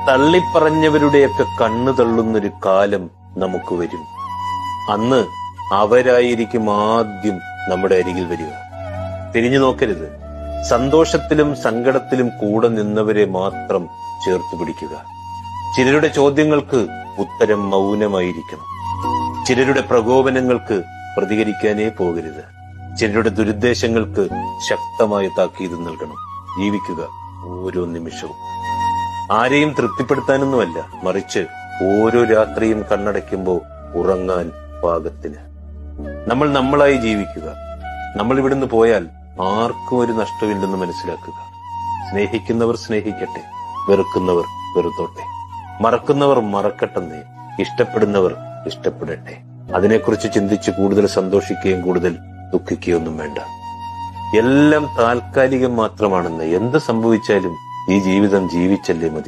തള്ളിപ്പറഞ്ഞവരുടെയൊക്കെ കണ്ണു തള്ളുന്നൊരു കാലം നമുക്ക് വരും. അന്ന് അവരായിരിക്കും ആദ്യം നമ്മുടെ അരികിൽ വരിക. തിരിഞ്ഞു നോക്കരുത്. സന്തോഷത്തിലും സങ്കടത്തിലും കൂടെ നിന്നവരെ മാത്രം ചേർത്ത് പിടിക്കുക. ചിലരുടെ ചോദ്യങ്ങൾക്ക് ഉത്തരം മൗനമായിരിക്കണം. ചിലരുടെ പ്രകോപനങ്ങൾക്ക് പ്രതികരിക്കാനേ പോകരുത്. ചിലരുടെ ദുരുദ്ദേശങ്ങൾക്ക് ശക്തമായ താക്കീത് നൽകണം. ജീവിക്കുക ഓരോ നിമിഷവും. ആരെയും തൃപ്തിപ്പെടുത്താനൊന്നുമല്ല, മറിച്ച് ഓരോ രാത്രിയും കണ്ണടയ്ക്കുമ്പോൾ ഉറങ്ങാൻ പാകത്തിന്. നമ്മൾ നമ്മളായി ജീവിക്കുക. നമ്മൾ ഇവിടുന്ന് പോയാൽ ആർക്കും ഒരു നഷ്ടമില്ലെന്ന് മനസ്സിലാക്കുക. സ്നേഹിക്കുന്നവർ സ്നേഹിക്കട്ടെ, വെറുക്കുന്നവർ വെറുത്തോട്ടെ, മറക്കുന്നവർ മറക്കട്ടെന്നേ, ഇഷ്ടപ്പെടുന്നവർ ഇഷ്ടപ്പെടട്ടെ. അതിനെക്കുറിച്ച് ചിന്തിച്ച് കൂടുതൽ സന്തോഷിക്കുകയും കൂടുതൽ ദുഃഖിക്കുകയൊന്നും വേണ്ട. എല്ലാം താൽക്കാലികം മാത്രമാണെന്ന്. എന്ത് സംഭവിച്ചാലും ഈ ജീവിതം ജീവിച്ചല്ലേ മതി.